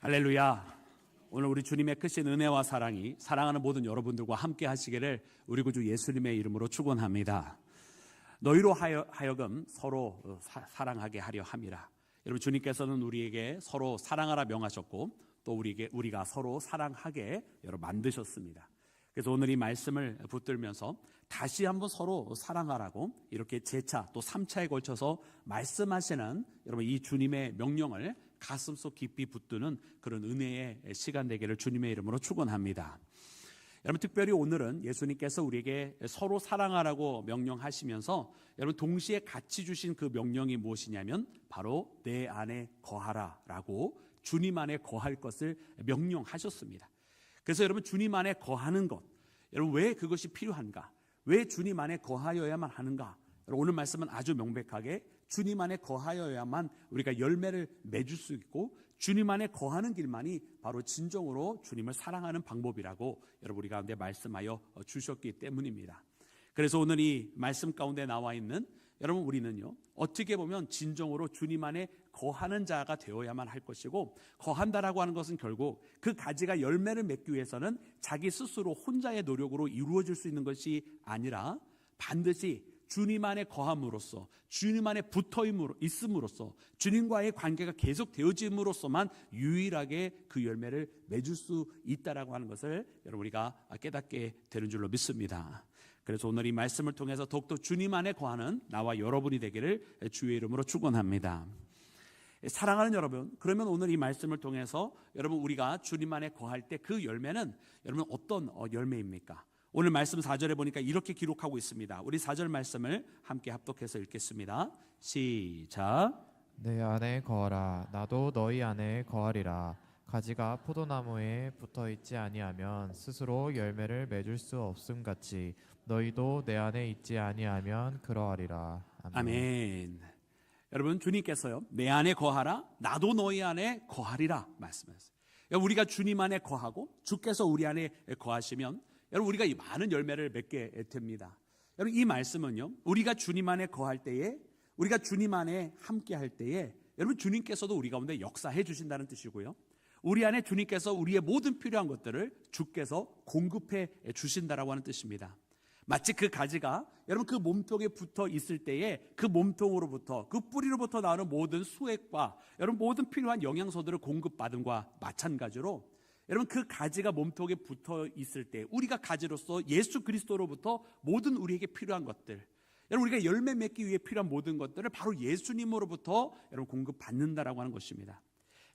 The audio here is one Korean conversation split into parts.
할렐루야. 오늘 우리 주님의 크신 은혜와 사랑이 사랑하는 모든 여러분들과 함께 하시기를 우리 구주 예수님의 이름으로 축원합니다. 너희로 하여금 서로 사랑하게 하려 함이라. 여러분, 주님께서는 우리에게 서로 사랑하라 명하셨고 또 우리가 서로 사랑하게 만드셨습니다. 그래서 오늘 이 말씀을 붙들면서 다시 한번 서로 사랑하라고 이렇게 제차 또 3차에 걸쳐서 말씀하시는 여러분 이 주님의 명령을 가슴속 깊이 붙드는 그런 은혜의 시간 되기를 주님의 이름으로 축원합니다. 여러분, 특별히 오늘은 예수님께서 우리에게 서로 사랑하라고 명령하시면서 여러분 동시에 같이 주신 그 명령이 무엇이냐면 바로 내 안에 거하라라고 주님 안에 거할 것을 명령하셨습니다. 그래서 여러분, 주님 안에 거하는 것, 여러분 왜 그것이 필요한가? 왜 주님 안에 거하여야만 하는가? 여러분, 오늘 말씀은 아주 명백하게 주님 안에 거하여야만 우리가 열매를 맺을 수 있고 주님 안에 거하는 길만이 바로 진정으로 주님을 사랑하는 방법이라고 여러분 우리 가운데 말씀하여 주셨기 때문입니다. 그래서 오늘 이 말씀 가운데 나와 있는 여러분 우리는요, 어떻게 보면 진정으로 주님 안에 거하는 자가 되어야만 할 것이고, 거한다라고 하는 것은 결국 그 가지가 열매를 맺기 위해서는 자기 스스로 혼자의 노력으로 이루어질 수 있는 것이 아니라 반드시 주님 안에 거함으로써, 주님 안에 붙어 있음으로써, 주님과의 관계가 계속 되어짐으로써만 유일하게 그 열매를 맺을 수 있다라고 하는 것을 여러분 우리가 깨닫게 되는 줄로 믿습니다. 그래서 오늘 이 말씀을 통해서 더욱더 주님 안에 거하는 나와 여러분이 되기를 주의 이름으로 축원합니다. 사랑하는 여러분, 그러면 오늘 이 말씀을 통해서 여러분 우리가 주님 안에 거할 때 그 열매는 여러분 어떤 열매입니까? 오늘 말씀 4절에 보니까 이렇게 기록하고 있습니다. 우리 4절 말씀을 함께 합독해서 읽겠습니다. 시작. 내 안에 거하라. 나도 너희 안에 거하리라. 가지가 포도나무에 붙어있지 아니하면 스스로 열매를 맺을 수 없음 같이 너희도 내 안에 있지 아니하면 그러하리라. 아멘. 아멘. 여러분, 주님께서요, 내 안에 거하라, 나도 너희 안에 거하리라 말씀하셨어요. 우리가 주님 안에 거하고 주께서 우리 안에 거하시면 여러분 우리가 이 많은 열매를 맺게 됩니다. 여러분, 이 말씀은요, 우리가 주님 안에 거할 때에, 우리가 주님 안에 함께 할 때에 여러분 주님께서도 우리 가운데 역사해 주신다는 뜻이고요, 우리 안에 주님께서 우리의 모든 필요한 것들을 주께서 공급해 주신다라고 하는 뜻입니다. 마치 그 가지가 여러분 그 몸통에 붙어 있을 때에 그 몸통으로부터, 그 뿌리로부터 나오는 모든 수액과 여러분 모든 필요한 영양소들을 공급받음과 마찬가지로 여러분 그 가지가 몸통에 붙어 있을 때 우리가 가지로서 예수 그리스도로부터 모든 우리에게 필요한 것들, 여러분 우리가 열매 맺기 위해 필요한 모든 것들을 바로 예수님으로부터 여러분 공급받는다라고 하는 것입니다.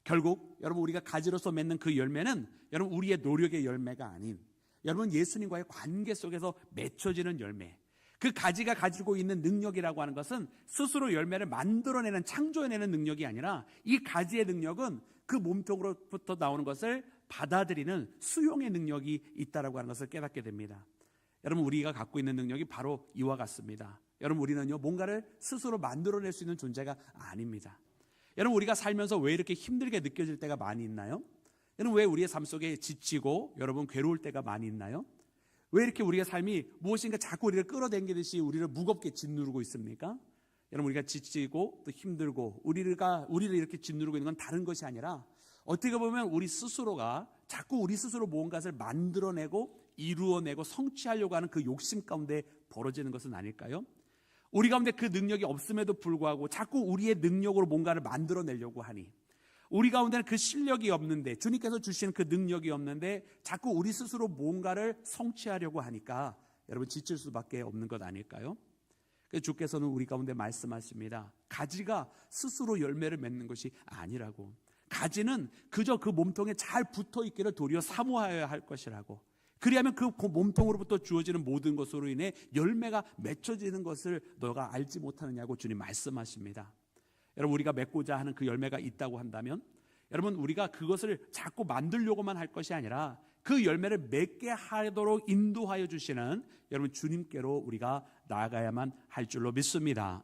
결국 여러분 우리가 가지로서 맺는 그 열매는 여러분 우리의 노력의 열매가 아닌 여러분 예수님과의 관계 속에서 맺혀지는 열매, 그 가지가 가지고 있는 능력이라고 하는 것은 스스로 열매를 만들어내는, 창조해내는 능력이 아니라 이 가지의 능력은 그 몸통으로부터 나오는 것을 받아들이는 수용의 능력이 있다라고 하는 것을 깨닫게 됩니다. 여러분 우리가 갖고 있는 능력이 바로 이와 같습니다. 여러분 우리는요 뭔가를 스스로 만들어낼 수 있는 존재가 아닙니다. 여러분 우리가 살면서 왜 이렇게 힘들게 느껴질 때가 많이 있나요? 여러분 왜 우리의 삶 속에 지치고 여러분 괴로울 때가 많이 있나요? 왜 이렇게 우리의 삶이 무엇인가 자꾸 우리를 끌어당기듯이 우리를 무겁게 짓누르고 있습니까? 여러분 우리가 지치고 또 힘들고 우리를 이렇게 짓누르고 있는 건 다른 것이 아니라 어떻게 보면 우리 스스로가 자꾸 우리 스스로 무언가를 만들어내고 이루어내고 성취하려고 하는 그 욕심 가운데 벌어지는 것은 아닐까요? 우리 가운데 그 능력이 없음에도 불구하고 자꾸 우리의 능력으로 뭔가를 만들어내려고 하니, 우리 가운데는 그 실력이 없는데, 주님께서 주시는 그 능력이 없는데 자꾸 우리 스스로 뭔가를 성취하려고 하니까 여러분 지칠 수밖에 없는 것 아닐까요? 그래서 주께서는 우리 가운데 말씀하십니다. 가지가 스스로 열매를 맺는 것이 아니라고. 가지는 그저 그 몸통에 잘 붙어있기를 도리어 사모하여야 할 것이라고. 그리하면 그 몸통으로부터 주어지는 모든 것으로 인해 열매가 맺혀지는 것을 너가 알지 못하느냐고 주님 말씀하십니다. 여러분 우리가 맺고자 하는 그 열매가 있다고 한다면 여러분 우리가 그것을 자꾸 만들려고만 할 것이 아니라 그 열매를 맺게 하도록 인도하여 주시는 여러분 주님께로 우리가 나아가야만 할 줄로 믿습니다.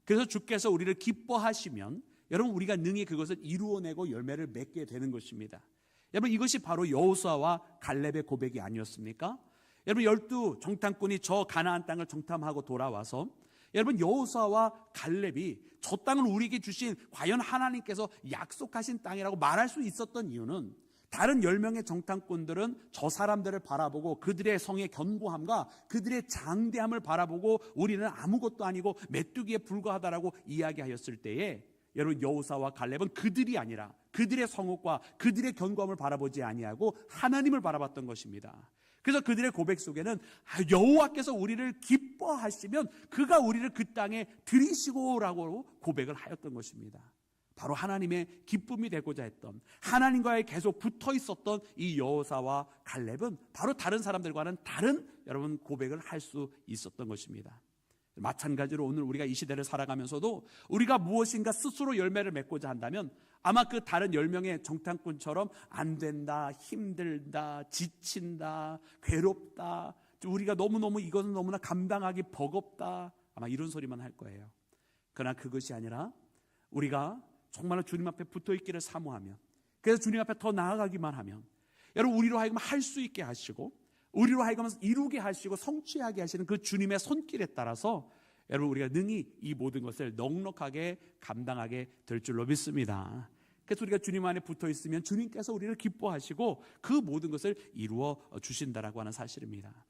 그래서 주께서 우리를 기뻐하시면 여러분 우리가 능히 그것을 이루어내고 열매를 맺게 되는 것입니다. 여러분 이것이 바로 여호수아와 갈렙의 고백이 아니었습니까? 여러분 12 정탐꾼이 저 가나안 땅을 정탐하고 돌아와서 여러분, 여호수아와 갈렙이 저 땅을 우리에게 주신 과연 하나님께서 약속하신 땅이라고 말할 수 있었던 이유는 다른 10명의 정탐꾼들은 저 사람들을 바라보고 그들의 성의 견고함과 그들의 장대함을 바라보고 우리는 아무것도 아니고 메뚜기에 불과하다라고 이야기하였을 때에 여러분, 여호수아와 갈렙은 그들이 아니라 그들의 성읍과 그들의 견고함을 바라보지 아니하고 하나님을 바라봤던 것입니다. 그래서 그들의 고백 속에는 여호와께서 우리를 기뻐하시면 그가 우리를 그 땅에 들이시고라고 고백을 하였던 것입니다. 바로 하나님의 기쁨이 되고자 했던, 하나님과의 계속 붙어 있었던 이 여호사와 갈렙은 바로 다른 사람들과는 다른 여러분 고백을 할 수 있었던 것입니다. 마찬가지로 오늘 우리가 이 시대를 살아가면서도 우리가 무엇인가 스스로 열매를 맺고자 한다면 아마 그 다른 10명의 정탐꾼처럼 안 된다, 힘들다, 지친다, 괴롭다, 우리가 너무너무 이것은 너무나 감당하기 버겁다, 아마 이런 소리만 할 거예요. 그러나 그것이 아니라 우리가 정말로 주님 앞에 붙어있기를 사모하면, 그래서 주님 앞에 더 나아가기만 하면 여러분, 우리로 하여금 할 수 있게 하시고 우리로 하여금 이루게 하시고 성취하게 하시는 그 주님의 손길에 따라서 여러분, 우리가 능히 이 모든 것을 넉넉하게 감당하게 될 줄로 믿습니다. 그래서 우리가 주님 안에 붙어 있으면 주님께서 우리를 기뻐하시고 그 모든 것을 이루어 주신다라고 하는 사실입니다.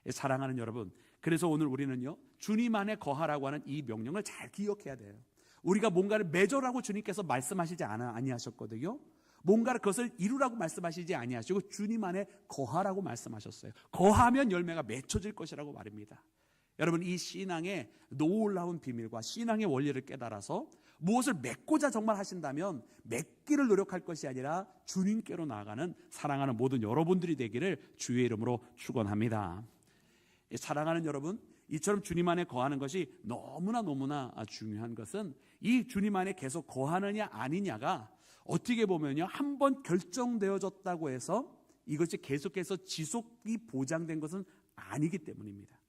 사랑하는 여러분, 그래서 오늘 우리는요, 주님 안에 거하라고 하는 이 명령을 잘 기억해야 돼요. 우리가 뭔가를 맺으라고 주님께서 말씀하시지 아니하셨거든요. 뭔가를 그것을 이루라고 말씀하시지 아니하시고 주님 안에 거하라고 말씀하셨어요. 거하면 열매가 맺혀질 것이라고 말입니다. 여러분, 이 신앙의 놀라운 비밀과 신앙의 원리를 깨달아서 무엇을 맺고자 정말 하신다면 맺기를 노력할 것이 아니라 주님께로 나아가는 사랑하는 모든 여러분들이 되기를 주의 이름으로 축원합니다. 사랑하는 여러분, 이처럼 주님 안에 거하는 것이 너무나 중요한 것은 이 주님 안에 계속 거하느냐 아니냐가 어떻게 보면요, 한번 결정되어졌다고 해서 이것이 계속해서 지속이 보장된 것은 아니기 때문입니다.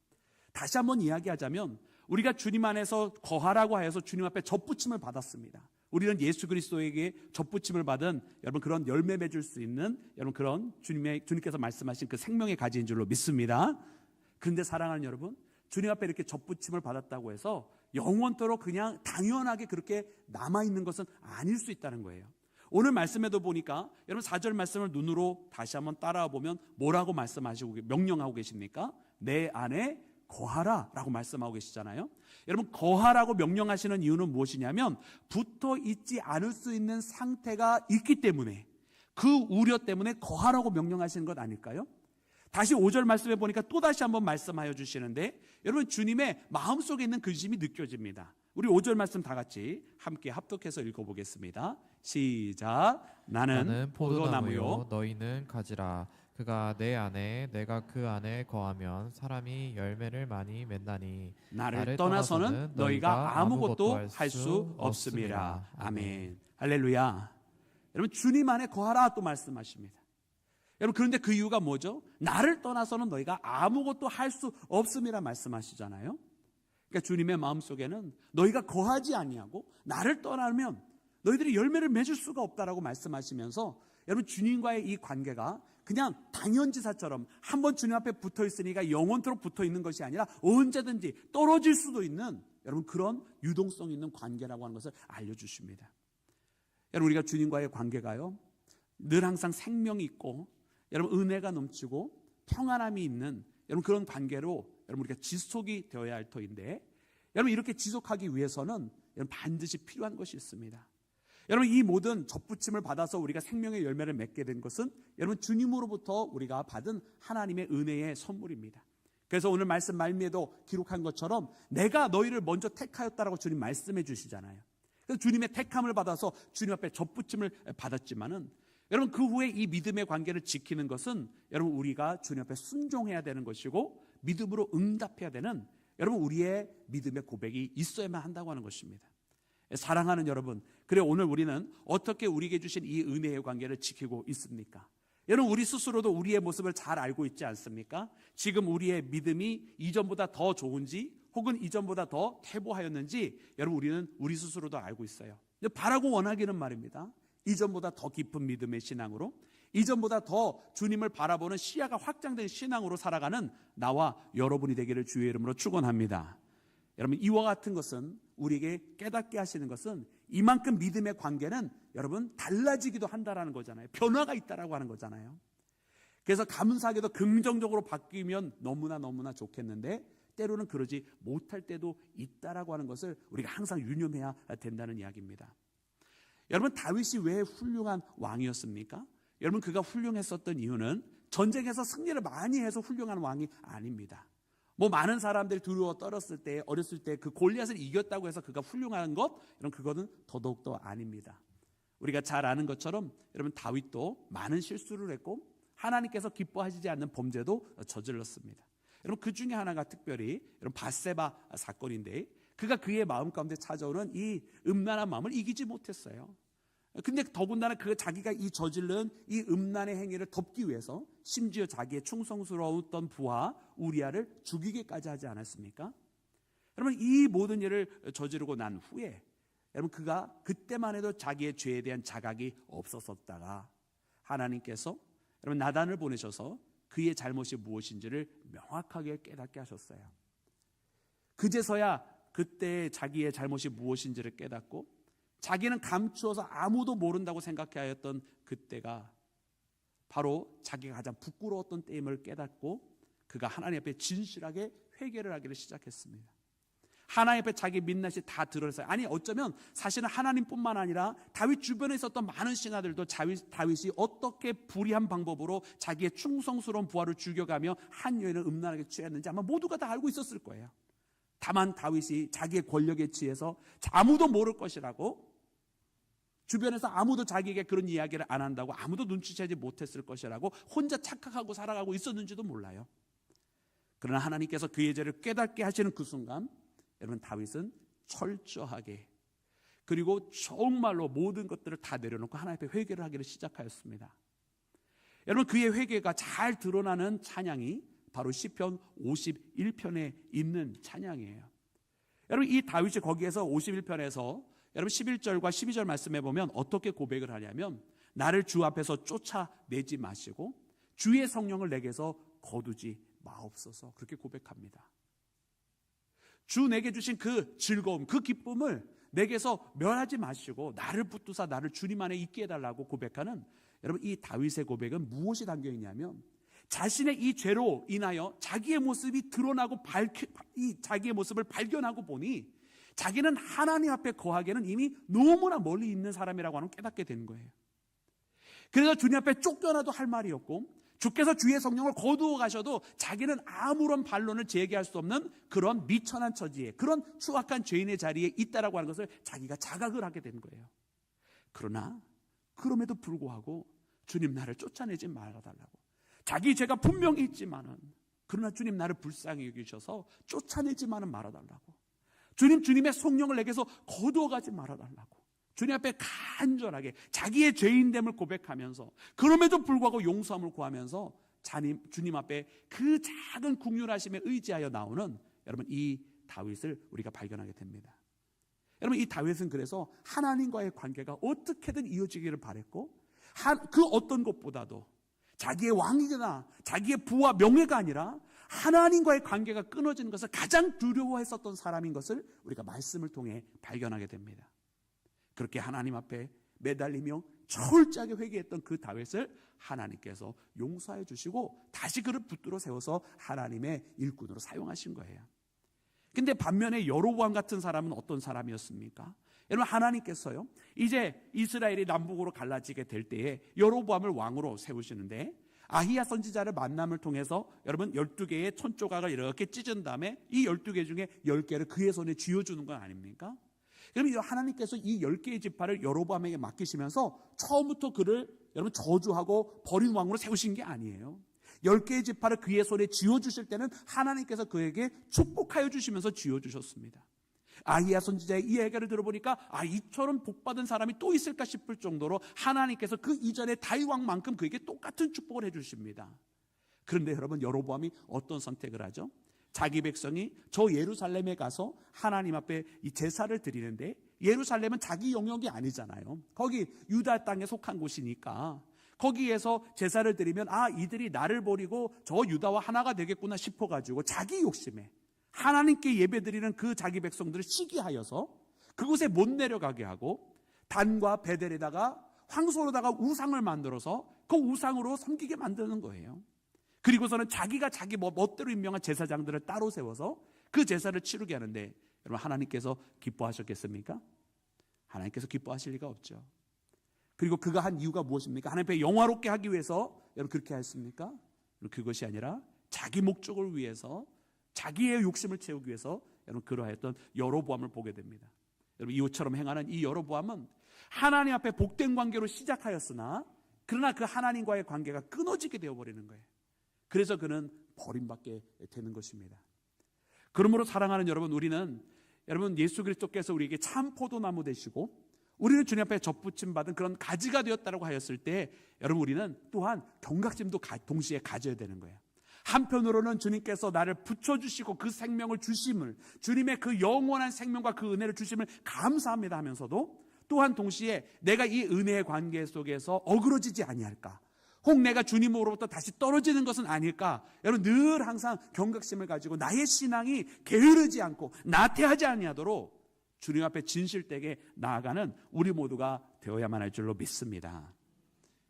다시 한번 이야기하자면 우리가 주님 안에서 거하라고 하여서 주님 앞에 접붙임을 받았습니다. 우리는 예수 그리스도에게 접붙임을 받은 여러분 그런 열매 맺을 수 있는 여러분 그런 주님께서 말씀하신 그 생명의 가지인 줄로 믿습니다. 그런데 사랑하는 여러분, 주님 앞에 이렇게 접붙임을 받았다고 해서 영원토록 그냥 당연하게 그렇게 남아있는 것은 아닐 수 있다는 거예요. 오늘 말씀에도 보니까 여러분 4절 말씀을 눈으로 다시 한번 따라와 보면 뭐라고 말씀하시고 명령하고 계십니까? 내 안에 거하라 라고 말씀하고 계시잖아요. 여러분, 거하라고 명령하시는 이유는 무엇이냐면 붙어 있지 않을 수 있는 상태가 있기 때문에, 그 우려 때문에 거하라고 명령하시는 것 아닐까요? 다시 5절 말씀에 보니까 또다시 한번 말씀하여 주시는데 여러분, 주님의 마음속에 있는 근심이 느껴집니다. 우리 5절 말씀 다 같이 함께 합독해서 읽어보겠습니다. 시작. 나는 포도나무요 너희는 가지라. 그가 내 안에 내가 그 안에 거하면 사람이 열매를 많이 맺나니 나를 떠나서는 너희가 아무것도 할 수 없음이라. 아멘. 할렐루야. 여러분, 주님 안에 거하라 또 말씀하십니다. 여러분, 그런데 그 이유가 뭐죠? 나를 떠나서는 너희가 아무것도 할 수 없음이라 말씀하시잖아요. 그러니까 주님의 마음속에는 너희가 거하지 아니하고 나를 떠나면 너희들이 열매를 맺을 수가 없다라고 말씀하시면서 여러분, 주님과의 이 관계가 그냥 당연지사처럼 한번 주님 앞에 붙어 있으니까 영원토록 붙어 있는 것이 아니라 언제든지 떨어질 수도 있는 여러분 그런 유동성 있는 관계라고 하는 것을 알려주십니다. 여러분, 우리가 주님과의 관계가요 늘 항상 생명이 있고 여러분 은혜가 넘치고 평안함이 있는 여러분 그런 관계로 여러분 우리가 지속이 되어야 할 터인데, 여러분 이렇게 지속하기 위해서는 여러분 반드시 필요한 것이 있습니다. 여러분, 이 모든 접붙임을 받아서 우리가 생명의 열매를 맺게 된 것은 여러분 주님으로부터 우리가 받은 하나님의 은혜의 선물입니다. 그래서 오늘 말씀 말미에도 기록한 것처럼 내가 너희를 먼저 택하였다라고 주님 말씀해 주시잖아요. 그래서 주님의 택함을 받아서 주님 앞에 접붙임을 받았지만은 여러분 그 후에 이 믿음의 관계를 지키는 것은 여러분 우리가 주님 앞에 순종해야 되는 것이고 믿음으로 응답해야 되는 여러분 우리의 믿음의 고백이 있어야만 한다고 하는 것입니다. 사랑하는 여러분, 그래 오늘 우리는 어떻게 우리에게 주신 이 은혜의 관계를 지키고 있습니까? 여러분, 우리 스스로도 우리의 모습을 잘 알고 있지 않습니까? 지금 우리의 믿음이 이전보다 더 좋은지 혹은 이전보다 더 퇴보하였는지 여러분 우리는 우리 스스로도 알고 있어요. 바라고 원하기는 말입니다. 이전보다 더 깊은 믿음의 신앙으로, 이전보다 더 주님을 바라보는 시야가 확장된 신앙으로 살아가는 나와 여러분이 되기를 주의 이름으로 축원합니다. 여러분 이와 같은 것은 우리에게 깨닫게 하시는 것은 이만큼 믿음의 관계는 여러분 달라지기도 한다라는 거잖아요. 변화가 있다라고 하는 거잖아요. 그래서 감사하게도 긍정적으로 바뀌면 너무나 좋겠는데 때로는 그러지 못할 때도 있다라고 하는 것을 우리가 항상 유념해야 된다는 이야기입니다. 여러분 다윗이 왜 훌륭한 왕이었습니까? 여러분 그가 훌륭했었던 이유는 전쟁에서 승리를 많이 해서 훌륭한 왕이 아닙니다. 뭐 많은 사람들이 두려워 떨었을 때 어렸을 때 그 골리앗을 이겼다고 해서 그가 훌륭한 것 이런 그거는 더더욱더 아닙니다. 우리가 잘 아는 것처럼 여러분 다윗도 많은 실수를 했고 하나님께서 기뻐하시지 않는 범죄도 저질렀습니다. 여러분 그 중에 하나가 특별히 여러분 밧세바 사건인데 그가 그의 마음 가운데 찾아오는 이 음란한 마음을 이기지 못했어요. 근데 더군다나 그 자기가 이 저질른 이 음란의 행위를 덮기 위해서 심지어 자기의 충성스러웠던 부하 우리아를 죽이기까지 하지 않았습니까? 여러분 이 모든 일을 저지르고 난 후에 여러분 그가 그때만 해도 자기의 죄에 대한 자각이 없었었다가 하나님께서 여러분 나단을 보내셔서 그의 잘못이 무엇인지를 명확하게 깨닫게 하셨어요. 그제서야 그때 자기의 잘못이 무엇인지를 깨닫고 자기는 감추어서 아무도 모른다고 생각하였던 그때가 바로 자기가 가장 부끄러웠던 때임을 깨닫고 그가 하나님 앞에 진실하게 회개를 하기를 시작했습니다. 하나님 앞에 자기 민낯이 다 드러났어요. 아니 어쩌면 사실은 하나님뿐만 아니라 다윗 주변에 있었던 많은 신하들도 다윗이 어떻게 불의한 방법으로 자기의 충성스러운 부하를 죽여가며 한 여인을 음란하게 취했는지 아마 모두가 다 알고 있었을 거예요. 다만 다윗이 자기의 권력에 취해서 아무도 모를 것이라고 주변에서 아무도 자기에게 그런 이야기를 안 한다고 아무도 눈치채지 못했을 것이라고 혼자 착각하고 살아가고 있었는지도 몰라요. 그러나 하나님께서 그의 죄를 깨닫게 하시는 그 순간 여러분 다윗은 철저하게 그리고 정말로 모든 것들을 다 내려놓고 하나님 앞에 회개를 하기를 시작하였습니다. 여러분 그의 회개가 잘 드러나는 찬양이 바로 시편 51편에 있는 찬양이에요. 여러분 이 다윗이 거기에서 51편에서 여러분 11절과 12절 말씀해 보면 어떻게 고백을 하냐면 나를 주 앞에서 쫓아내지 마시고 주의 성령을 내게서 거두지 마옵소서 그렇게 고백합니다. 주 내게 주신 그 즐거움 그 기쁨을 내게서 멸하지 마시고 나를 붙드사 나를 주님 안에 있게 해달라고 고백하는 여러분 이 다윗의 고백은 무엇이 담겨있냐면 자신의 이 죄로 인하여 자기의 모습이 드러나고 자기의 모습을 발견하고 보니 자기는 하나님 앞에 거하기에는 이미 너무나 멀리 있는 사람이라고 하는 깨닫게 된 거예요. 그래서 주님 앞에 쫓겨나도 할 말이 없고 주께서 주의 성령을 거두어 가셔도 자기는 아무런 반론을 제기할 수 없는 그런 미천한 처지에 그런 추악한 죄인의 자리에 있다라고 하는 것을 자기가 자각을 하게 된 거예요. 그러나 그럼에도 불구하고 주님 나를 쫓아내지 말아달라고 자기 죄가 분명히 있지만은 그러나 주님 나를 불쌍히 여기셔서 쫓아내지만은 말아달라고 주님의 성령을 내게서 거두어가지 말아달라고 주님 앞에 간절하게 자기의 죄인됨을 고백하면서 그럼에도 불구하고 용서함을 구하면서 주님 앞에 그 작은 긍휼하심에 의지하여 나오는 여러분 이 다윗을 우리가 발견하게 됩니다. 여러분 이 다윗은 그래서 하나님과의 관계가 어떻게든 이어지기를 바랬고 그 어떤 것보다도 자기의 왕이거나 자기의 부와 명예가 아니라 하나님과의 관계가 끊어지는 것을 가장 두려워했었던 사람인 것을 우리가 말씀을 통해 발견하게 됩니다. 그렇게 하나님 앞에 매달리며 철저하게 회개했던 그 다윗을 하나님께서 용서해 주시고 다시 그를 붙들어 세워서 하나님의 일꾼으로 사용하신 거예요. 근데 반면에 여로보암 같은 사람은 어떤 사람이었습니까? 여러분 하나님께서요 이제 이스라엘이 남북으로 갈라지게 될 때에 여로보암을 왕으로 세우시는데 아히야 선지자를 만남을 통해서 여러분 12개의 촌조각을 이렇게 찢은 다음에 이 12개 중에 10개를 그의 손에 쥐어주는 건 아닙니까? 그럼 하나님께서 이 10개의 지파를 여로보암에게 맡기시면서 처음부터 그를 여러분 저주하고 버린 왕으로 세우신 게 아니에요. 10개의 지파를 그의 손에 쥐어주실 때는 하나님께서 그에게 축복하여 주시면서 쥐어주셨습니다. 아히야 선지자의 이 얘기를 들어보니까 이처럼 복받은 사람이 또 있을까 싶을 정도로 하나님께서 그 이전의 다윗 왕만큼 그에게 똑같은 축복을 해주십니다. 그런데 여러분 여로보암이 어떤 선택을 하죠? 자기 백성이 저 예루살렘에 가서 하나님 앞에 이 제사를 드리는데 예루살렘은 자기 영역이 아니잖아요. 거기 유다 땅에 속한 곳이니까 거기에서 제사를 드리면 이들이 나를 버리고 저 유다와 하나가 되겠구나 싶어가지고 자기 욕심에 하나님께 예배드리는 그 자기 백성들을 시기하여서 그곳에 못 내려가게 하고 단과 베델에다가 황소로다가 우상을 만들어서 그 우상으로 섬기게 만드는 거예요. 그리고서는 자기가 자기 멋대로 임명한 제사장들을 따로 세워서 그 제사를 치르게 하는데, 여러분 하나님께서 기뻐하셨겠습니까? 하나님께서 기뻐하실 리가 없죠. 그리고 그가 한 이유가 무엇입니까? 하나님 앞에 영화롭게 하기 위해서 여러분 그렇게 했습니까? 그것이 아니라 자기 목적을 위해서, 자기의 욕심을 채우기 위해서 여러분 그러했던 여로보암을 보게 됩니다. 여러분 이웃처럼 행하는 이 여로보암은 하나님 앞에 복된 관계로 시작하였으나 그러나 그 하나님과의 관계가 끊어지게 되어버리는 거예요. 그래서 그는 버림받게 되는 것입니다. 그러므로 사랑하는 여러분, 우리는 여러분 예수 그리스도께서 우리에게 참 포도나무 되시고 우리는 주님 앞에 접붙임 받은 그런 가지가 되었다고 하였을 때, 여러분 우리는 또한 경각심도 동시에 가져야 되는 거예요. 한편으로는 주님께서 나를 붙여주시고 그 생명을 주심을, 주님의 그 영원한 생명과 그 은혜를 주심을 감사합니다 하면서도 또한 동시에 내가 이 은혜의 관계 속에서 어그러지지 아니할까, 혹 내가 주님으로부터 다시 떨어지는 것은 아닐까, 여러분 늘 항상 경각심을 가지고 나의 신앙이 게으르지 않고 나태하지 아니하도록 주님 앞에 진실되게 나아가는 우리 모두가 되어야만 할 줄로 믿습니다.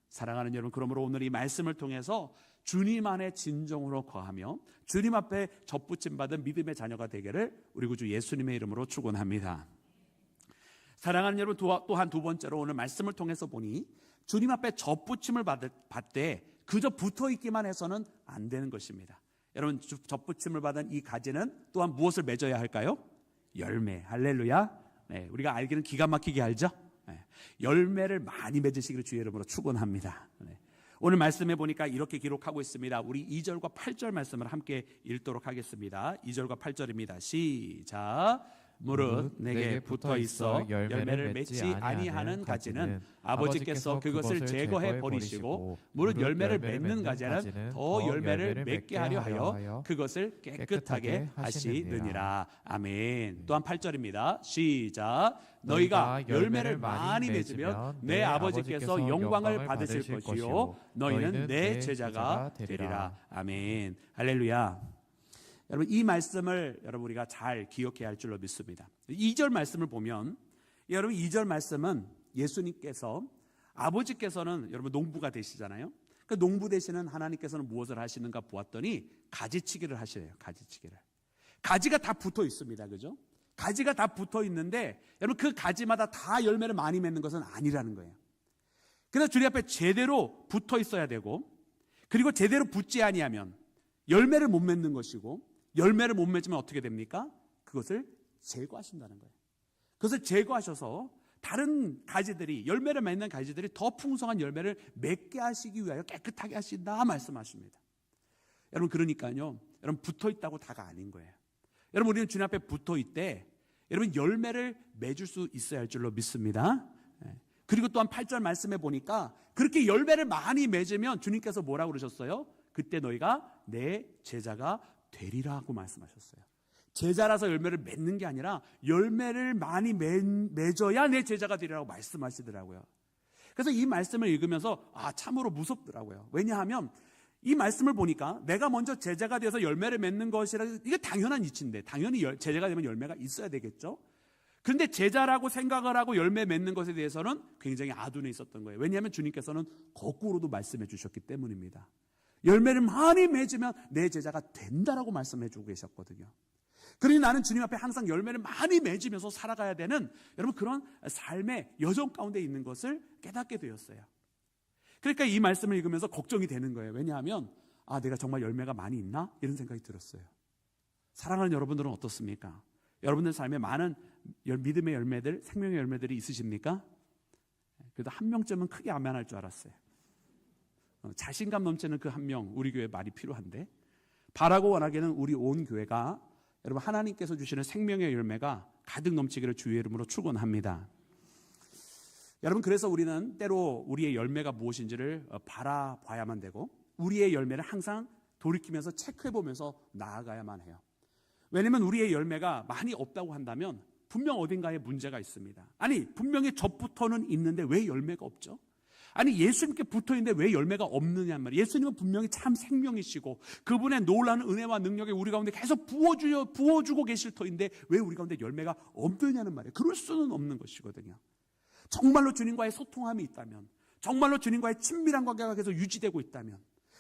사랑하는 여러분, 그러므로 오늘 이 말씀을 통해서 주님 안에 진정으로 거하며 주님 앞에 접붙임 받은 믿음의 자녀가 되기를 우리 구주 예수님의 이름으로 축원합니다. 사랑하는 여러분, 또한 두 번째로 오늘 말씀을 통해서 보니 주님 앞에 접붙임을 받되 그저 붙어있기만 해서는 안 되는 것입니다. 여러분 접붙임을 받은 이 가지는 또한 무엇을 맺어야 할까요? 열매. 할렐루야. 네, 우리가 알기는 기가 막히게 알죠? 네, 열매를 많이 맺으시기를 주의 이름으로 축원합니다. 네. 오늘 말씀해 보니까 이렇게 기록하고 있습니다. 우리 2절과 8절 말씀을 함께 읽도록 하겠습니다. 2절과 8절입니다. 시작. 무릇 내게 붙어 있어 열매를 맺지 아니하는 가지는 아버지께서 그것을 제거해 버리시고, 무릇 열매를 맺는 가지는 더 열매를 맺게 하려 하여 그것을 깨끗하게 하시느니라. 아멘. 또한 8절입니다. 시작. 너희가 열매를 많이 맺으면 내 아버지께서 영광을 받으실 것이요 너희는 내 제자가 되리라. 아멘. 할렐루야. 여러분 이 말씀을 여러분 우리가 잘 기억해야 할 줄로 믿습니다. 2절 말씀을 보면, 여러분 2절 말씀은 예수님께서, 아버지께서는 여러분 농부가 되시잖아요. 그 농부 되시는 하나님께서는 무엇을 하시는가 보았더니 가지치기를 하시래요. 가지치기를. 가지가 다 붙어 있습니다. 그죠? 가지가 다 붙어 있는데 여러분 그 가지마다 다 열매를 많이 맺는 것은 아니라는 거예요. 그래서 주님 앞에 제대로 붙어 있어야 되고, 그리고 제대로 붙지 아니하면 열매를 못 맺는 것이고, 열매를 못 맺으면 어떻게 됩니까? 그것을 제거하신다는 거예요. 그것을 제거하셔서 다른 가지들이, 열매를 맺는 가지들이 더 풍성한 열매를 맺게 하시기 위하여 깨끗하게 하신다 말씀하십니다. 여러분 그러니까요, 여러분 붙어 있다고 다가 아닌 거예요. 여러분 우리는 주님 앞에 붙어 있대 여러분 열매를 맺을 수 있어야 할 줄로 믿습니다. 그리고 또한 8절 말씀해 보니까 그렇게 열매를 많이 맺으면 주님께서 뭐라고 그러셨어요? 그때 너희가 내 제자가 되리라고 말씀하셨어요. 제자라서 열매를 맺는 게 아니라 열매를 많이 맺어야 내 제자가 되리라고 말씀하시더라고요. 그래서 이 말씀을 읽으면서 참으로 무섭더라고요. 왜냐하면 이 말씀을 보니까 내가 먼저 제자가 되어서 열매를 맺는 것이라, 이게 당연한 이치인데 당연히 제자가 되면 열매가 있어야 되겠죠. 그런데 제자라고 생각을 하고 열매 맺는 것에 대해서는 굉장히 아둔해 있었던 거예요. 왜냐하면 주님께서는 거꾸로도 말씀해 주셨기 때문입니다. 열매를 많이 맺으면 내 제자가 된다라고 말씀해 주고 계셨거든요. 그러니 나는 주님 앞에 항상 열매를 많이 맺으면서 살아가야 되는 여러분 그런 삶의 여정 가운데 있는 것을 깨닫게 되었어요. 그러니까 이 말씀을 읽으면서 걱정이 되는 거예요. 왜냐하면 내가 정말 열매가 많이 있나? 이런 생각이 들었어요. 사랑하는 여러분들은 어떻습니까? 여러분들 삶에 많은 믿음의 열매들, 생명의 열매들이 있으십니까? 그래도 한 명쯤은 크게 아멘할 줄 알았어요. 자신감 넘치는 그 한 명, 우리 교회에 말이 필요한데, 바라고 원하기는 우리 온 교회가 여러분 하나님께서 주시는 생명의 열매가 가득 넘치기를 주의 이름으로 축원합니다. 여러분 그래서 우리는 때로 우리의 열매가 무엇인지를 바라봐야만 되고, 우리의 열매를 항상 돌이키면서 체크해보면서 나아가야만 해요. 왜냐하면 우리의 열매가 많이 없다고 한다면 분명 어딘가에 문제가 있습니다. 아니 분명히 젖부터는 있는데 왜 열매가 없죠? 아니 예수님께 붙어있는데 왜 열매가 없느냐 말이에요. 예수님은 분명히 참 생명이시고 그분의 놀라운 은혜와 능력이 우리 가운데 계속 부어주고 계실 터인데 왜 우리 가운데 열매가 없느냐는 말이에요. 그럴 수는 없는 것이거든요. 정말로 주님과의 소통함이 있다면, 정말로 주님과의 친밀한 관계가 계속 유지되고 있다면,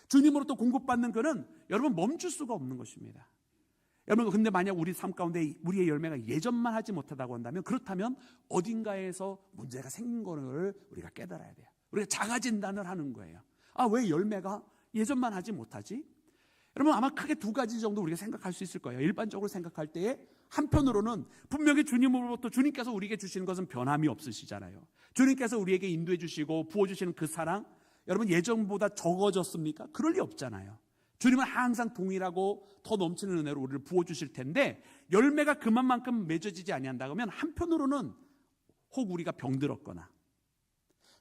주님으로부터 공급받는 그는 여러분 멈출 수가 없는 것입니다. 여러분 근데 만약 우리 삶 가운데 우리의 열매가 예전만 하지 못하다고 한다면, 그렇다면 어딘가에서 문제가 생긴 거를 우리가 깨달아야 돼요. 우리가 자가 진단을 하는 거예요. 아, 왜 열매가 예전만 하지 못하지? 여러분 아마 크게 두 가지 정도 우리가 생각할 수 있을 거예요. 일반적으로 생각할 때에 한편으로는 분명히 주님으로부터 주님께서 우리에게 주시는 것은 변함이 없으시잖아요. 주님께서 우리에게 인도해 주시고 부어주시는 그 사랑, 여러분 예전보다 적어졌습니까? 그럴 리 없잖아요. 주님은 항상 동일하고 더 넘치는 은혜로 우리를 부어주실 텐데, 열매가 그만큼 맺어지지 아니한다 그러면 한편으로는 혹 우리가 병들었거나,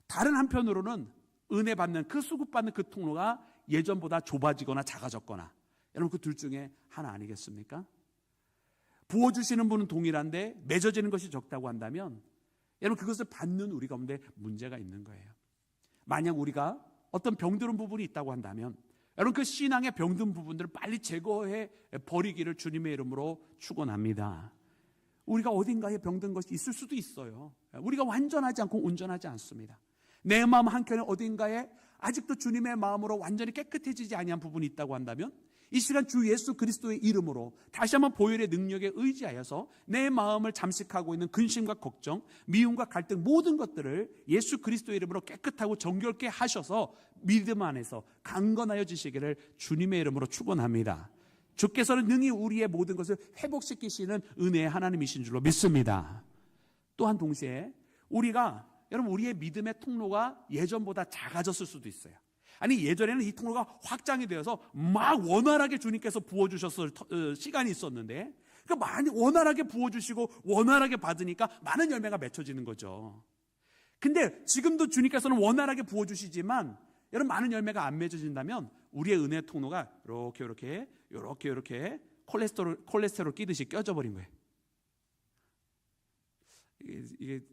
다른 한편으로는 은혜 받는 그 수급받는 그 통로가 예전보다 좁아지거나 작아졌거나, 여러분 그 둘 중에 하나 아니겠습니까? 부어주시는 분은 동일한데 맺어지는 것이 적다고 한다면 여러분 그것을 받는 우리 가운데 문제가 있는 거예요. 만약 우리가 어떤 병든 부분이 있다고 한다면 여러분 그 신앙의 병든 부분들을 빨리 제거해 버리기를 주님의 이름으로 축원합니다. 우리가 어딘가에 병든 것이 있을 수도 있어요. 우리가 완전하지 않고 온전하지 않습니다. 내 마음 한켠에 어딘가에 아직도 주님의 마음으로 완전히 깨끗해지지 아니한 부분이 있다고 한다면 이 시간 주 예수 그리스도의 이름으로 다시 한번 보혈의 능력에 의지하여서 내 마음을 잠식하고 있는 근심과 걱정, 미움과 갈등 모든 것들을 예수 그리스도의 이름으로 깨끗하고 정결케 하셔서 믿음 안에서 강건하여 지시기를 주님의 이름으로 축원합니다. 주께서는 능히 우리의 모든 것을 회복시키시는 은혜의 하나님이신 줄로 믿습니다. 또한 동시에 우리가 여러분 우리의 믿음의 통로가 예전보다 작아졌을 수도 있어요. 아니 예전에는 이 통로가 확장이 되어서 막 원활하게 주님께서 부어주셨을 시간이 있었는데, 그 많이 원활하게 부어주시고 원활하게 받으니까 많은 열매가 맺혀지는 거죠. 근데 지금도 주님께서는 원활하게 부어주시지만 여러분 많은 열매가 안 맺어진다면 우리의 은혜 통로가 이렇게 콜레스테롤 끼듯이 껴져 버린 거예요. 이게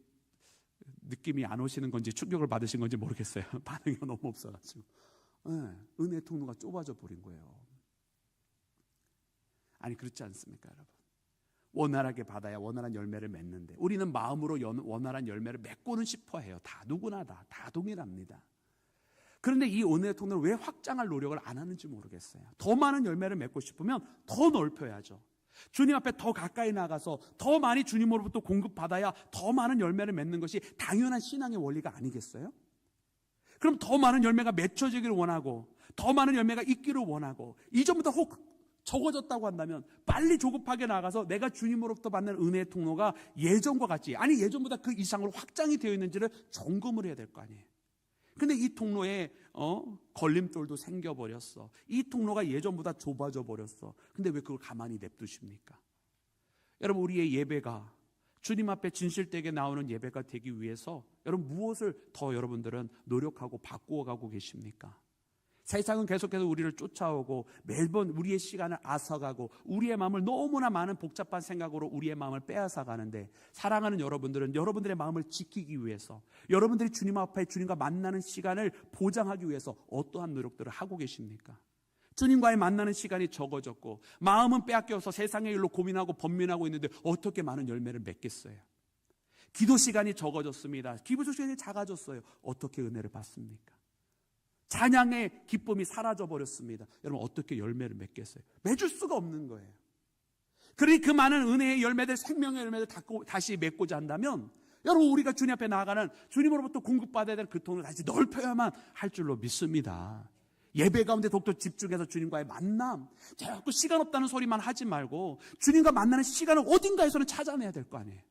느낌이 안 오시는 건지 충격을 받으신 건지 모르겠어요. 반응이 너무 없어가지고. 은혜 통로가 좁아져 버린 거예요. 아니 그렇지 않습니까 여러분? 원활하게 받아야 원활한 열매를 맺는데 우리는 마음으로 원활한 열매를 맺고는 싶어 해요. 다 누구나 다 동일합니다. 그런데 이 은혜 통로를 왜 확장할 노력을 안 하는지 모르겠어요. 더 많은 열매를 맺고 싶으면 더 넓혀야죠. 주님 앞에 더 가까이 나가서 더 많이 주님으로부터 공급받아야 더 많은 열매를 맺는 것이 당연한 신앙의 원리가 아니겠어요? 그럼 더 많은 열매가 맺혀지기를 원하고 더 많은 열매가 있기를 원하고 이전보다 혹 적어졌다고 한다면 빨리 조급하게 나가서 내가 주님으로부터 받는 은혜의 통로가 예전과 같이, 아니 예전보다 그 이상으로 확장이 되어 있는지를 점검을 해야 될 거 아니에요. 근데 이 통로에 걸림돌도 생겨버렸어. 이 통로가 예전보다 좁아져 버렸어. 근데 왜 그걸 가만히 냅두십니까? 여러분 우리의 예배가 주님 앞에 진실되게 나오는 예배가 되기 위해서 여러분 무엇을 더 여러분들은 노력하고 바꾸어가고 계십니까? 세상은 계속해서 우리를 쫓아오고 매번 우리의 시간을 앗아가고 우리의 마음을 너무나 많은 복잡한 생각으로 우리의 마음을 빼앗아가는데, 사랑하는 여러분들은 여러분들의 마음을 지키기 위해서, 여러분들이 주님 앞에 주님과 만나는 시간을 보장하기 위해서 어떠한 노력들을 하고 계십니까? 주님과의 만나는 시간이 적어졌고 마음은 빼앗겨서 세상의 일로 고민하고 번민하고 있는데 어떻게 많은 열매를 맺겠어요? 기도 시간이 적어졌습니다. 기도 시간이 작아졌어요. 어떻게 은혜를 받습니까? 찬양의 기쁨이 사라져 버렸습니다. 여러분 어떻게 열매를 맺겠어요? 맺을 수가 없는 거예요. 그러니 그 많은 은혜의 열매들, 생명의 열매들 다시 맺고자 한다면 여러분 우리가 주님 앞에 나아가는, 주님으로부터 공급받아야 될 그 통을 다시 넓혀야만 할 줄로 믿습니다. 예배 가운데 더욱더 집중해서 주님과의 만남, 자꾸 시간 없다는 소리만 하지 말고 주님과 만나는 시간을 어딘가에서는 찾아내야 될 거 아니에요.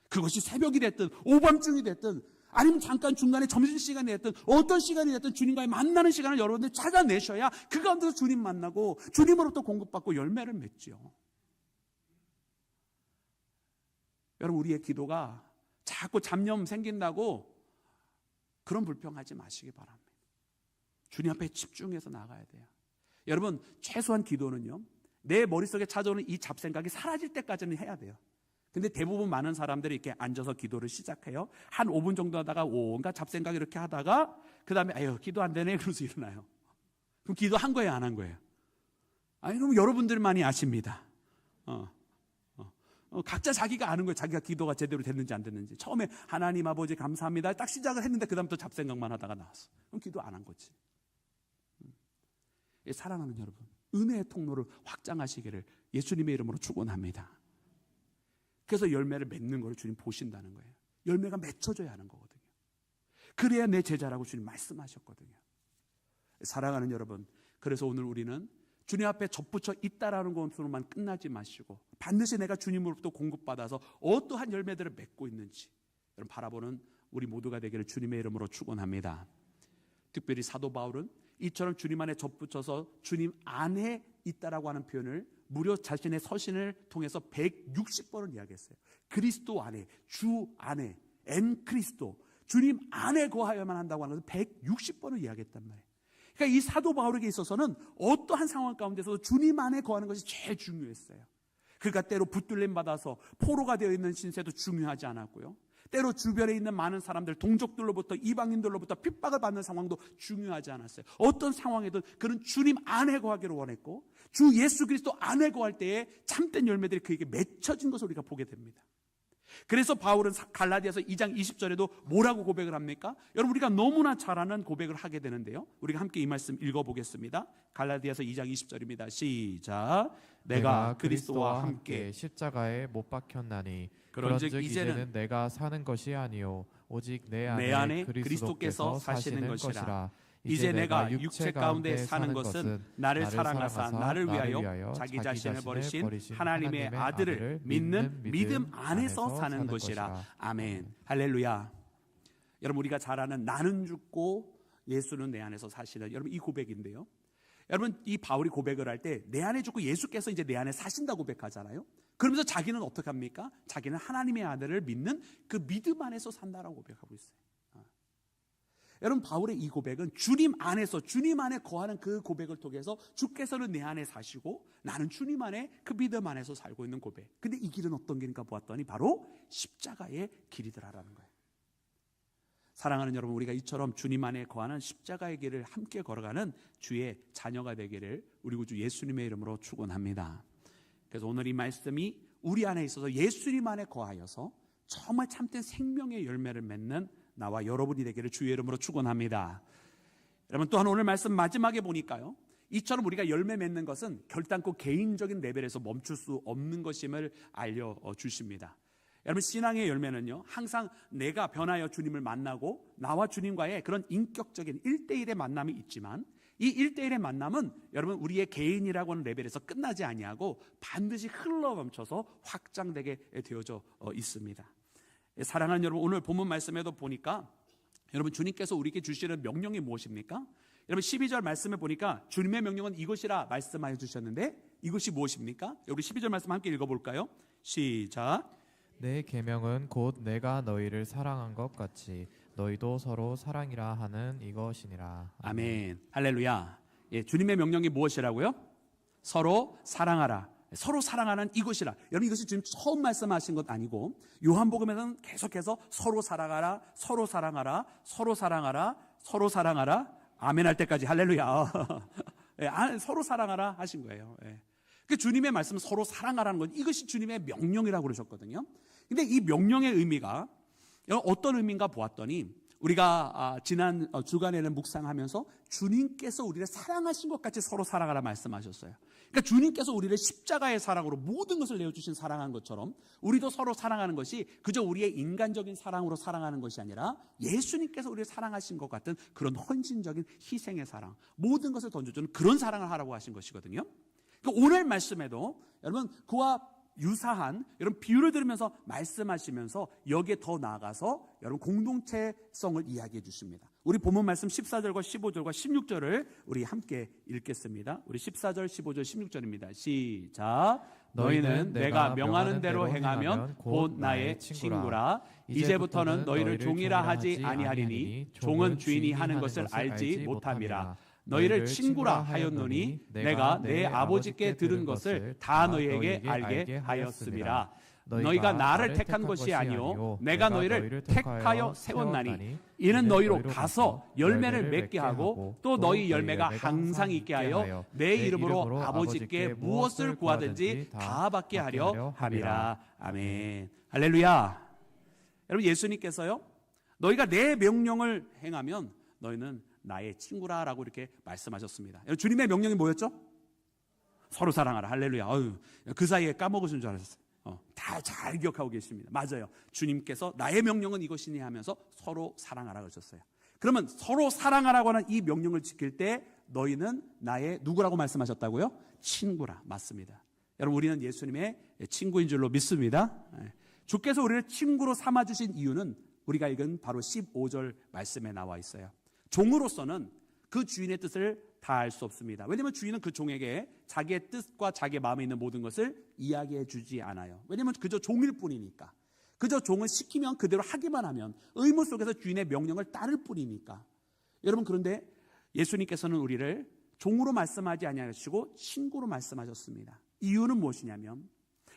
그것이 새벽이 됐든 오밤중이 됐든 아니면 잠깐 중간에 점심시간이 됐든 어떤 시간이 됐든 주님과의 만나는 시간을 여러분들이 찾아내셔야 그 가운데서 주님 만나고 주님으로부터 공급받고 열매를 맺죠. 여러분 우리의 기도가 자꾸 잡념 생긴다고 그런 불평하지 마시기 바랍니다. 주님 앞에 집중해서 나가야 돼요. 여러분 최소한 기도는요, 내 머릿속에 찾아오는 이 잡생각이 사라질 때까지는 해야 돼요. 근데 대부분 많은 사람들이 이렇게 앉아서 기도를 시작해요. 한 5분 정도 하다가 온갖 잡생각 이렇게 하다가 그 다음에 아유 기도 안 되네 그러면서 일어나요. 그럼 기도한 거예요, 안 한 거예요? 아니 그럼 여러분들만이 아십니다. 각자 자기가 아는 거예요. 자기가 기도가 제대로 됐는지 안 됐는지. 처음에 하나님 아버지 감사합니다 딱 시작을 했는데 그 다음부터 잡생각만 하다가 나왔어. 그럼 기도 안 한 거지. 사랑하는 여러분, 은혜의 통로를 확장하시기를 예수님의 이름으로 축원합니다. 그래서 열매를 맺는 걸 주님 보신다는 거예요. 열매가 맺혀져야 하는 거거든요. 그래야 내 제자라고 주님 말씀하셨거든요. 사랑하는 여러분, 그래서 오늘 우리는 주님 앞에 접붙여 있다라는 것으로만 끝나지 마시고 반드시 내가 주님으로부터 공급받아서 어떠한 열매들을 맺고 있는지 여러분 바라보는 우리 모두가 되기를 주님의 이름으로 축원합니다. 특별히 사도 바울은 이처럼 주님 안에 접붙여서 주님 안에 있다라고 하는 표현을 무려 자신의 서신을 통해서 160번을 이야기했어요. 그리스도 안에, 주 안에, 엔 그리스도, 주님 안에 거하여야만 한다고 하는 것을 160번을 이야기했단 말이에요. 그러니까 이 사도 바울에게 있어서는 어떠한 상황 가운데서도 주님 안에 거하는 것이 제일 중요했어요. 그러니까 때로 붙들림 받아서 포로가 되어 있는 신세도 중요하지 않았고요. 때로 주변에 있는 많은 사람들, 동족들로부터 이방인들로부터 핍박을 받는 상황도 중요하지 않았어요. 어떤 상황에든 그는 주님 안에 거하기를 원했고 주 예수 그리스도 안에 거할 때에 참된 열매들이 그에게 맺혀진 것을 우리가 보게 됩니다. 그래서 바울은 갈라디아서 2장 20절에도 뭐라고 고백을 합니까? 여러분 우리가 너무나 잘 아는 고백을 하게 되는데요. 우리가 함께 이 말씀 읽어보겠습니다. 갈라디아서 2장 20절입니다. 시작. 내가 그리스도와 함께 십자가에 못 박혔나니 그런즉 그런즉 이제는 이제는 내가 사는 것이 아니요 오직 내 안에 안에 그리스도께서 그리스도께서 사시는 사시는 것이라. 것이라. 이제 내가 육체 가운데 사는 것은 나를 사랑하사 나를 위하여 자기 자신을 버리신 하나님의 아들을 믿는 믿음 안에서 사는 것이라. 아멘. 할렐루야. 여러분 우리가 잘 아는 나는 죽고 예수는 내 안에서 사시는 여러분 이 고백인데요. 여러분 이 바울이 고백을 할 때 내 안에 죽고 예수께서 이제 내 안에 사신다 고백하잖아요. 그러면서 자기는 어떻게 합니까? 자기는 하나님의 아들을 믿는 그 믿음 안에서 산다라고 고백하고 있어요. 여러분 바울의 이 고백은 주님 안에서 주님 안에 거하는 그 고백을 통해서 주께서는 내 안에 사시고 나는 주님 안에 그 믿음 안에서 살고 있는 고백. 근데 이 길은 어떤 길인가 보았더니 바로 십자가의 길이더라라는 거예요. 사랑하는 여러분, 우리가 이처럼 주님 안에 거하는 십자가의 길을 함께 걸어가는 주의 자녀가 되기를 우리 구주 예수님의 이름으로 축원합니다. 그래서 오늘 이 말씀이 우리 안에 있어서 예수님 안에 거하여서 정말 참된 생명의 열매를 맺는 나와 여러분이 되기를 주의 이름으로 축원합니다. 여러분 또한 오늘 말씀 마지막에 보니까요, 이처럼 우리가 열매 맺는 것은 결단코 개인적인 레벨에서 멈출 수 없는 것임을 알려주십니다. 여러분 신앙의 열매는요 항상 내가 변하여 주님을 만나고 나와 주님과의 그런 인격적인 1대1의 만남이 있지만 이 1대1의 만남은 여러분 우리의 개인이라고 하는 레벨에서 끝나지 아니하고 반드시 흘러넘쳐서 확장되게 되어져 있습니다. 사랑하는 여러분, 오늘 본문 말씀에도 보니까 여러분 주님께서 우리에게 주시는 명령이 무엇입니까? 여러분 12절 말씀에 보니까 주님의 명령은 이것이라 말씀하여 주셨는데 이것이 무엇입니까? 우리 12절 말씀 함께 읽어볼까요? 시작. 내 계명은 곧 내가 너희를 사랑한 것 같이 너희도 서로 사랑이라 하는 이것이니라. 아멘. 할렐루야. 예, 주님의 명령이 무엇이라고요? 서로 사랑하라. 서로 사랑하는 이것이라. 여러분 이것이 지금 처음 말씀하신 것 아니고 요한복음에서는 계속해서 서로 사랑하라, 서로 사랑하라, 서로 사랑하라, 서로 사랑하라. 아멘 할 때까지 할렐루야. 예, 서로 사랑하라 하신 거예요. 예. 그 주님의 말씀은 서로 사랑하라는 것, 이것이 주님의 명령이라고 그러셨거든요. 근데 이 명령의 의미가 어떤 의미인가 보았더니 우리가 지난 주간에는 묵상하면서 주님께서 우리를 사랑하신 것 같이 서로 사랑하라 말씀하셨어요. 그러니까 주님께서 우리를 십자가의 사랑으로 모든 것을 내어주신 사랑한 것처럼 우리도 서로 사랑하는 것이 그저 우리의 인간적인 사랑으로 사랑하는 것이 아니라 예수님께서 우리를 사랑하신 것 같은 그런 헌신적인 희생의 사랑, 모든 것을 던져주는 그런 사랑을 하라고 하신 것이거든요. 그러니까 오늘 말씀에도 여러분 그와 유사한 여러분 비유를 들으면서 말씀하시면서 여기에 더 나아가서 여러분 공동체성을 이야기해 주십니다. 우리 본문 말씀 14절과 15절과 16절을 우리 함께 읽겠습니다. 우리 14절, 15절, 16절입니다. 시작. 너희는 내가 명하는 대로 행하면 곧 나의 친구라. 이제부터는 너희를 종이라 하지 아니하리니 종은 주인이 하는 것을 알지 못함이라. 너희를 친구라 하였노니 내가 내 아버지께 들은 것을 다 너희에게 알게 하였음이라. 너희가 나를 택한 것이 아니요 내가 너희를 택하여 세웠나니 이는 너희로 가서 열매를 맺게 하고 또 너희 열매가 항상 있게 하여 내 이름으로 아버지께 무엇을 구하든지 다 받게 하려 함이라. 아멘. 할렐루야. 여러분, 예수님께서요, 너희가 내 명령을 행하면 너희는 나의 친구라라고 이렇게 말씀하셨습니다. 여러분, 주님의 명령이 뭐였죠? 서로 사랑하라. 할렐루야. 그 사이에 까먹으신 줄 알았어요. 다 잘 기억하고 계십니다. 맞아요. 주님께서 나의 명령은 이것이니 하면서 서로 사랑하라 그러셨어요. 그러면 서로 사랑하라고 하는 이 명령을 지킬 때 너희는 나의 누구라고 말씀하셨다고요? 친구라. 맞습니다. 여러분, 우리는 예수님의 친구인 줄로 믿습니다. 주께서 우리를 친구로 삼아주신 이유는 우리가 읽은 바로 15절 말씀에 나와 있어요. 종으로서는 그 주인의 뜻을 다 알 수 없습니다. 왜냐하면 주인은 그 종에게 자기의 뜻과 자기의 마음에 있는 모든 것을 이야기해 주지 않아요. 왜냐하면 그저 종일 뿐이니까. 그저 종을 시키면 그대로 하기만 하면 의무 속에서 주인의 명령을 따를 뿐이니까. 여러분, 그런데 예수님께서는 우리를 종으로 말씀하지 아니하시고 친구로 말씀하셨습니다. 이유는 무엇이냐면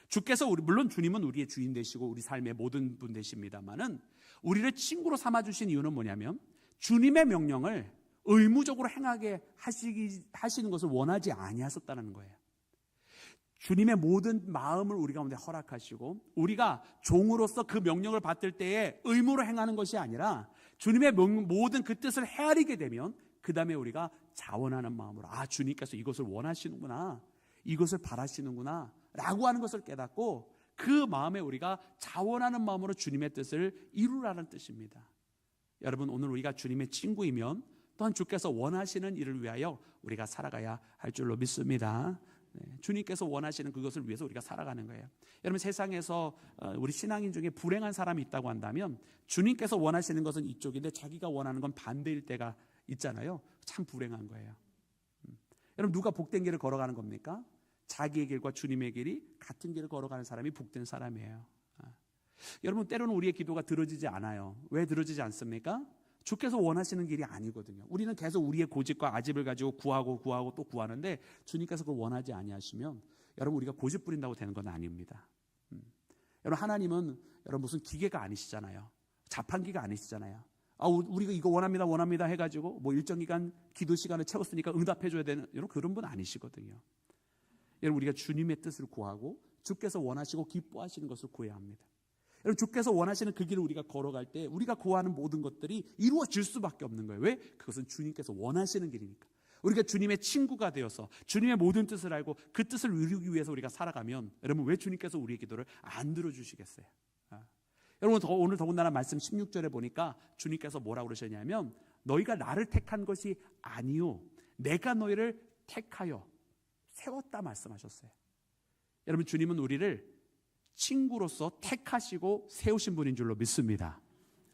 주께서 물론 주님은 우리의 주인 되시고 우리 삶의 모든 분 되십니다만은 우리를 친구로 삼아주신 이유는 뭐냐면 주님의 명령을 의무적으로 행하게 하시는 것을 원하지 아니하셨다는 거예요. 주님의 모든 마음을 우리 가운데 허락하시고 우리가 종으로서 그 명령을 받을 때에 의무로 행하는 것이 아니라 주님의 모든 그 뜻을 헤아리게 되면 그 다음에 우리가 자원하는 마음으로 주님께서 이것을 원하시는구나, 이것을 바라시는구나 라고 하는 것을 깨닫고 그 마음에 우리가 자원하는 마음으로 주님의 뜻을 이루라는 뜻입니다. 여러분, 오늘 우리가 주님의 친구이면 또한 주께서 원하시는 일을 위하여 우리가 살아가야 할 줄로 믿습니다. 주님께서 원하시는 그것을 위해서 우리가 살아가는 거예요. 여러분, 세상에서 우리 신앙인 중에 불행한 사람이 있다고 한다면 주님께서 원하시는 것은 이쪽인데 자기가 원하는 건 반대일 때가 있잖아요. 참 불행한 거예요. 여러분, 누가 복된 길을 걸어가는 겁니까? 자기의 길과 주님의 길이 같은 길을 걸어가는 사람이 복된 사람이에요. 여러분, 때로는 우리의 기도가 들어지지 않아요. 왜 들어지지 않습니까? 주께서 원하시는 길이 아니거든요. 우리는 계속 우리의 고집과 아집을 가지고 구하고 또 구하는데 주님께서 그걸 원하지 아니하시면 여러분, 우리가 고집 부린다고 되는 건 아닙니다. 여러분, 하나님은 여러분 무슨 기계가 아니시잖아요. 자판기가 아니시잖아요. 우리가 이거 원합니다 해가지고 뭐 일정 기간 기도 시간을 채웠으니까 응답해줘야 되는 여러분, 그런 분 아니시거든요. 여러분, 우리가 주님의 뜻을 구하고 주께서 원하시고 기뻐하시는 것을 구해야 합니다. 여러분, 주께서 원하시는 그 길을 우리가 걸어갈 때 우리가 구하는 모든 것들이 이루어질 수밖에 없는 거예요. 왜? 그것은 주님께서 원하시는 길이니까. 우리가 주님의 친구가 되어서 주님의 모든 뜻을 알고 그 뜻을 이루기 위해서 우리가 살아가면 여러분, 왜 주님께서 우리의 기도를 안 들어주시겠어요? 여러분, 오늘 더군다나 말씀 16절에 보니까 주님께서 뭐라고 그러셨냐면 너희가 나를 택한 것이 아니요 내가 너희를 택하여 세웠다 말씀하셨어요. 여러분, 주님은 우리를 친구로서 택하시고 세우신 분인 줄로 믿습니다.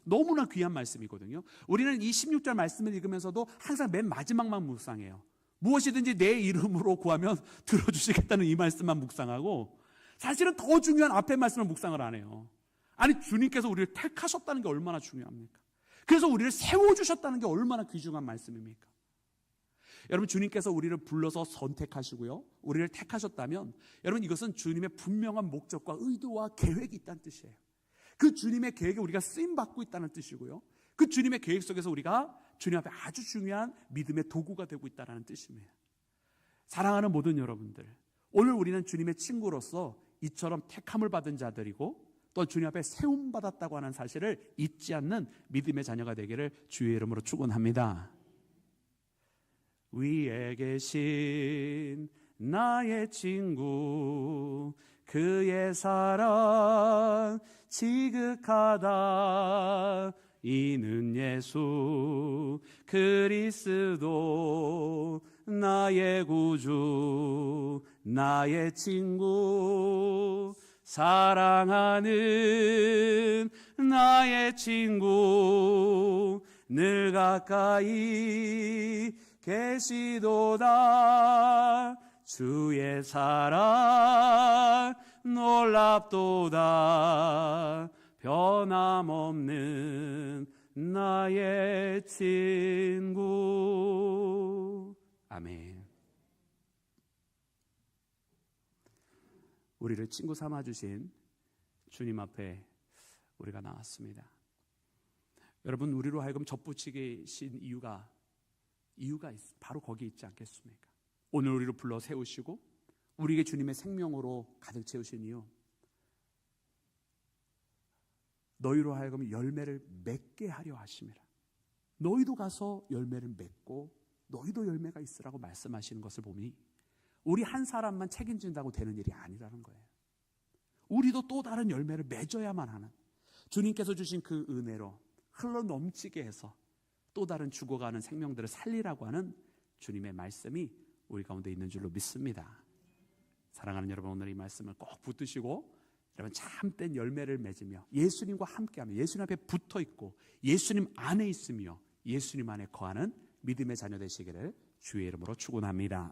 너무나 귀한 말씀이거든요. 우리는 이 16절 말씀을 읽으면서도 항상 맨 마지막만 묵상해요. 무엇이든지 내 이름으로 구하면 들어주시겠다는 이 말씀만 묵상하고 사실은 더 중요한 앞에 말씀을 묵상을 안 해요. 아니, 주님께서 우리를 택하셨다는 게 얼마나 중요합니까? 그래서 우리를 세워주셨다는 게 얼마나 귀중한 말씀입니까? 여러분, 주님께서 우리를 불러서 선택하시고요, 우리를 택하셨다면 여러분, 이것은 주님의 분명한 목적과 의도와 계획이 있다는 뜻이에요. 그 주님의 계획에 우리가 쓰임받고 있다는 뜻이고요, 그 주님의 계획 속에서 우리가 주님 앞에 아주 중요한 믿음의 도구가 되고 있다는 뜻입니다. 사랑하는 모든 여러분들, 오늘 우리는 주님의 친구로서 이처럼 택함을 받은 자들이고 또 주님 앞에 세움받았다고 하는 사실을 잊지 않는 믿음의 자녀가 되기를 주의 이름으로 축원합니다. 위에 계신 나의 친구, 그의 사랑 지극하다. 이는 예수 그리스도 나의 구주, 나의 친구, 사랑하는 나의 친구, 늘 가까이 계시도다. 주의 사랑 놀랍도다. 변함없는 나의 친구. 아멘. 우리를 친구 삼아주신 주님 앞에 우리가 나왔습니다. 여러분, 우리로 하여금 접붙이게 신 이유가 바로 거기 있지 않겠습니까? 오늘 우리를 불러 세우시고 우리에게 주님의 생명으로 가득 채우신 이유, 너희로 하여금 열매를 맺게 하려 하심이라. 너희도 가서 열매를 맺고 너희도 열매가 있으라고 말씀하시는 것을 보니 우리 한 사람만 책임진다고 되는 일이 아니라는 거예요. 우리도 또 다른 열매를 맺어야만 하는, 주님께서 주신 그 은혜로 흘러 넘치게 해서 또 다른 죽어가는 생명들을 살리라고 하는 주님의 말씀이 우리 가운데 있는 줄로 믿습니다. 사랑하는 여러분, 오늘 이 말씀을 꼭 붙드시고 여러분 참된 열매를 맺으며 예수님과 함께하며 예수님 앞에 붙어있고 예수님 안에 있으며 예수님 안에 거하는 믿음의 자녀 되시기를 주의 이름으로 축원합니다.